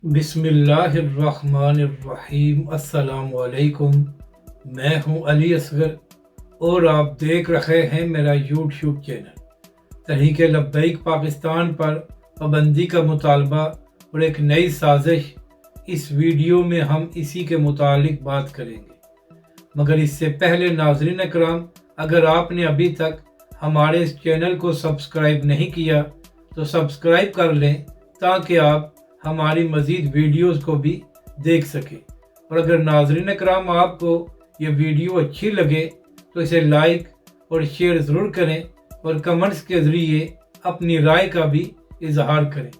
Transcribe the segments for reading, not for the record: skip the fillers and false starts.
बिस्मिल्लाहिर्रहमानिर्रहीम। अस्सलाम वालेकुम। मैं हूं अली असगर और आप देख रहे हैं मेरा यूट्यूब चैनल। तहरीक लब्बैक पाकिस्तान पर पाबंदी का मुतालबा और एक नई साजिश। इस वीडियो में हम इसी के मुतालिक बात करेंगे, मगर इससे पहले नाज़रीन इकराम, अगर आपने अभी तक हमारे इस चैनल को सब्सक्राइब नहीं किया तो सब्सक्राइब कर लें ताकि आप हमारी मज़ीद वीडियोस को भी देख सकें। और अगर नाज़रीन इकराम आपको ये वीडियो अच्छी लगे तो इसे लाइक और शेयर ज़रूर करें और कमेंट्स के ज़रिए अपनी राय का भी इजहार करें।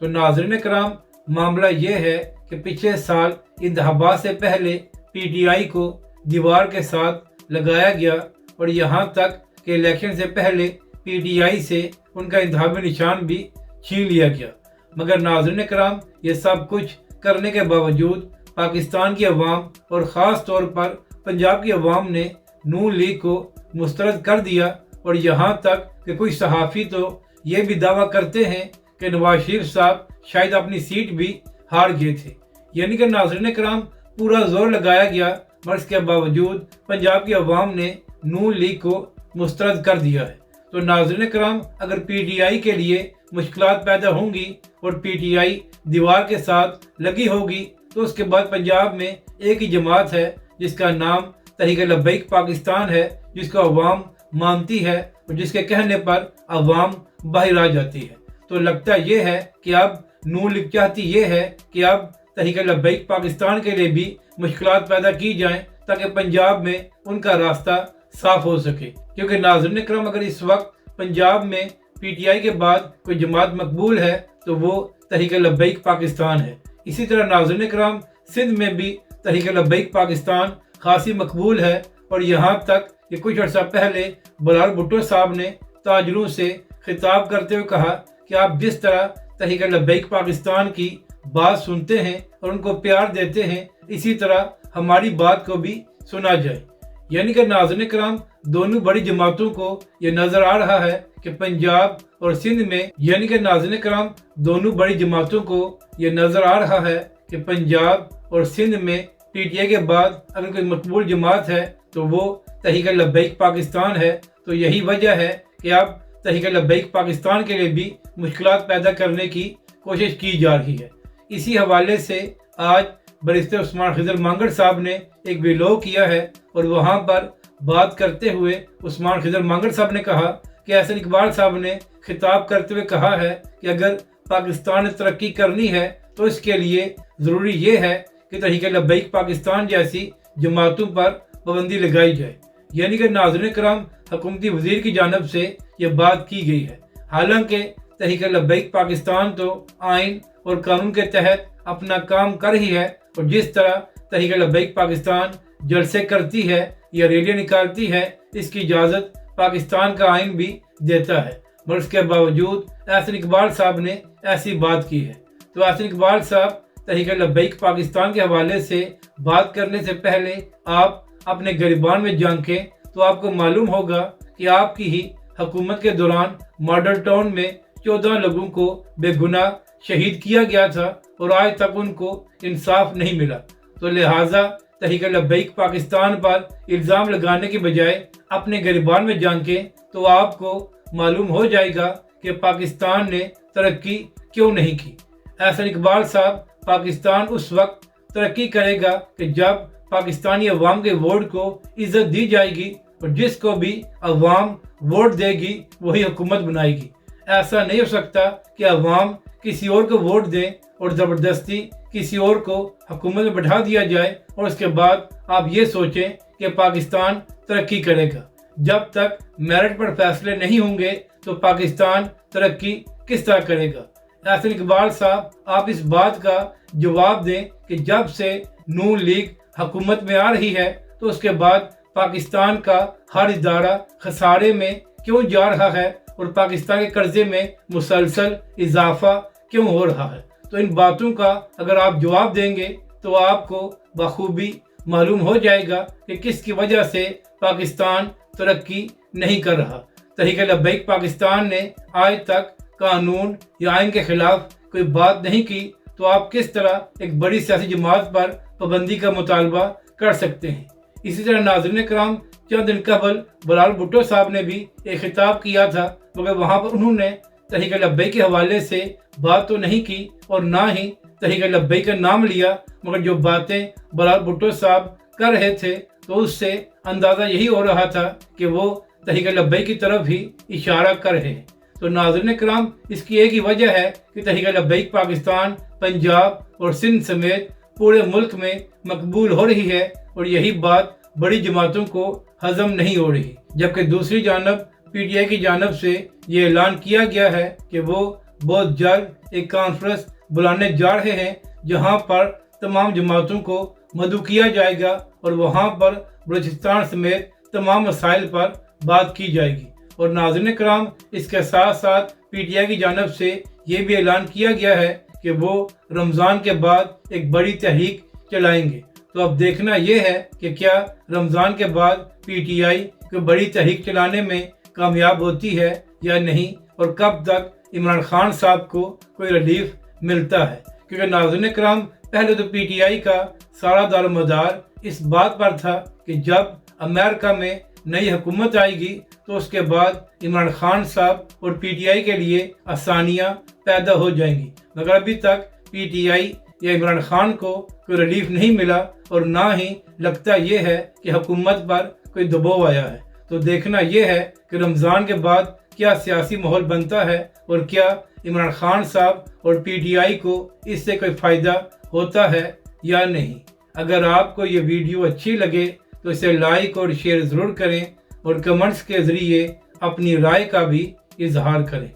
तो नाज़रीन इकराम, मामला ये है कि पिछले साल इंतखाबात से पहले PTI को दीवार के साथ लगाया गया और यहाँ तक कि इलेक्शन से पहले PTI से उनका इंतखाबी निशान भी छीन लिया गया। मगर नाज़रीन कराम, ये सब कुछ करने के बावजूद पाकिस्तान की अवाम और ख़ास तौर पर पंजाब की अवाम ने नून लीग को मुस्तरद कर दिया। और यहाँ तक कि कुछ सहाफ़ी तो ये भी दावा करते हैं कि नवाज शरीफ साहब शायद अपनी सीट भी हार गए थे। यानी कि नाज़रीन कराम, पूरा जोर लगाया गया मगर इसके बावजूद पंजाब की अवाम ने नून लीग को मुस्तरद कर दिया है। तो नाज़रीन कराम, अगर PTI के लिए मुश्किलात पैदा होंगी और PTI दीवार के साथ लगी होगी तो उसके बाद पंजाब में एक ही जमात है जिसका नाम तहरीक लब्बैक पाकिस्तान है, जिसको अवाम मानती है और जिसके कहने पर अवाम बाहर आ जाती है। तो लगता ये है कि अब नून लीग चाहती ये है कि अब तहरीक लब्बैक पाकिस्तान के लिए भी मुश्किलात पैदा की जाएं ताकि पंजाब में उनका रास्ता साफ हो सके। क्योंकि नाज़रीन करम, अगर इस वक्त पंजाब में PTI के बाद कोई जमात मकबूल है तो वो तहरीक लब्बैक पाकिस्तान है। इसी तरह नाज़रीन कराम, सिंध में भी तहरीक लब्बैक पाकिस्तान खासी मकबूल है। और यहाँ तक कि कुछ अर्सा पहले बिलावल भुट्टो साहब ने ताजरों से खिताब करते हुए कहा कि आप जिस तरह तहरीक लब्बैक पाकिस्तान की बात सुनते हैं और उनको प्यार देते हैं, इसी तरह हमारी बात को भी सुना जाए। यानी कि नाज़रीन कराम, दोनों बड़ी जमातों को ये नजर आ रहा है कि पंजाब और सिंध में, यानी कि नाज़रीन कराम, दोनों बड़ी जमातों को ये नजर आ रहा है कि पंजाब और सिंध में PTI के बाद अगर कोई मकबूल जमात है तो वो तहरीक लब्बैक पाकिस्तान है। तो यही वजह है कि अब तहरीक लब्बैक पाकिस्तान के लिए भी मुश्किलात पैदा करने की कोशिश की जा रही है। इसी हवाले से आज बैरिस्टर उस्मान खिज़र मांगड़ साहब ने एक व्लॉग किया है और वहाँ पर बात करते हुए उस्मान खिज़र मांगड़ साहब ने कहा कि एहसन इकबाल साहब ने खिताब करते हुए कहा है कि अगर पाकिस्तान ने तरक्की करनी है तो इसके लिए ज़रूरी ये है कि तहरीक लब्बैक पाकिस्तान जैसी जमातों पर पाबंदी लगाई जाए। यानी कि नाज़रीन कराम, हुकूमती वज़ीर की जानिब से ये बात की गई है। हालांकि तहरीक लब्बैक पाकिस्तान तो आइन और कानून के तहत अपना काम कर ही है और जिस तरह तहरीक लब्बैक पाकिस्तान जलसे करती है या रैलियाँ निकालती है, इसकी इजाज़त पाकिस्तान का आइन भी देता है। मगर इसके बावजूद एहसन इकबाल साहब ने ऐसी बात की है। तो एहसन इकबाल साहब, तहरीक लब्बैक पाकिस्तान के हवाले से बात करने से पहले आप अपने गिरबान में झांकें तो आपको मालूम होगा कि आपकी ही हुकूमत के दौरान मॉडल टाउन में 14 लोगों को बेगुनाह शहीद किया गया था और आज तक उनको इंसाफ नहीं मिला। तो लिहाजा तहरीक लब्बैक पाकिस्तान पर इल्ज़ाम लगाने के बजाय अपने गिरबान में झांकें तो आपको मालूम हो जाएगा कि पाकिस्तान ने तरक्की क्यों नहीं की। एहसन इकबाल साहब, पाकिस्तान उस वक्त तरक्की करेगा कि जब पाकिस्तानी अवाम के वोट को इज्जत दी जाएगी और जिसको भी अवाम वोट देगी वही हुकूमत बनाएगी। ऐसा नहीं हो सकता कि अवाम किसी और को वोट दें और ज़बरदस्ती किसी और को हुकूमत में बैठा दिया जाए और उसके बाद आप ये सोचें कि पाकिस्तान तरक्की करेगा। जब तक मेरिट पर फैसले नहीं होंगे तो पाकिस्तान तरक्की किस तरह करेगा। एहसन इकबाल साहब, आप इस बात का जवाब दें कि जब से नून लीग हुकूमत में आ रही है तो उसके बाद पाकिस्तान का हर इदारा खसारे में क्यों जा रहा है और पाकिस्तान के कर्जे में मुसलसल इजाफा क्यों हो रहा है। तो इन बातों का अगर आप जवाब देंगे तो आपको बखूबी मालूम हो जाएगा कि किसकी वजह से पाकिस्तान तरक्की नहीं कर रहा। तहरीक लब्बैक पाकिस्तान ने आज तक कानून या आइन के खिलाफ कोई बात नहीं की تو آپ کس طرح ایک بڑی سیاسی جماعت پر پابندی کا مطالبہ کر سکتے ہیں؟ اسی طرح ناظرین کرام، چند دن قبل بلال بھٹو صاحب نے بھی ایک خطاب کیا تھا، مگر وہاں پر انہوں نے تحریک لبیک کے حوالے سے بات تو نہیں کی اور نہ ہی تحریک لبیک کا نام لیا، مگر جو باتیں بلال بھٹو صاحب کر رہے تھے تو اس سے اندازہ یہی ہو رہا تھا کہ وہ تحریک لبیک کی طرف ہی اشارہ کر رہے ہیں۔ تو ناظرین کرام، اس کی ایک ہی وجہ ہے کہ تحریک لبیک پاکستان، پنجاب اور سندھ سمیت پورے ملک میں مقبول ہو رہی ہے، اور یہی بات بڑی جماعتوں کو ہضم نہیں ہو رہی، جبکہ دوسری جانب پی ٹی آئی کی جانب سے یہ اعلان کیا گیا ہے کہ وہ بہت جلد ایک کانفرنس بلانے جا رہے ہیں جہاں پر تمام جماعتوں کو مدعو کیا جائے گا اور وہاں پر بلوچستان سمیت تمام مسائل پر بات کی جائے گی۔ اور ناظرین کرام، اس کے ساتھ ساتھ پی ٹی آئی کی جانب سے یہ بھی اعلان کیا گیا ہے کہ وہ رمضان کے بعد ایک بڑی تحریک چلائیں گے۔ تو اب دیکھنا یہ ہے کہ کیا رمضان کے بعد پی ٹی آئی کوئی بڑی تحریک چلانے میں کامیاب ہوتی ہے یا نہیں، اور کب تک عمران خان صاحب کو کوئی ریلیف ملتا ہے، کیونکہ ناظرین کرام، پہلے تو پی ٹی آئی کا سارا دار و مدار اس بات پر تھا کہ جب امریکہ میں نئی حکومت آئے گی تو اس کے بعد عمران خان صاحب اور پی ٹی آئی کے لیے آسانیاں پیدا ہو جائیں گی، مگر ابھی تک پی ٹی آئی یا عمران خان کو کوئی ریلیف نہیں ملا، اور نہ ہی لگتا یہ ہے کہ حکومت پر کوئی دباؤ آیا ہے۔ تو دیکھنا یہ ہے کہ رمضان کے بعد کیا سیاسی ماحول بنتا ہے اور کیا عمران خان صاحب اور پی ٹی آئی کو اس سے کوئی فائدہ ہوتا ہے یا نہیں۔ اگر آپ کو یہ ویڈیو اچھی لگے تو اسے لائک اور شیئر ضرور کریں، اور کمنٹس کے ذریعے اپنی رائے کا بھی اظہار کریں۔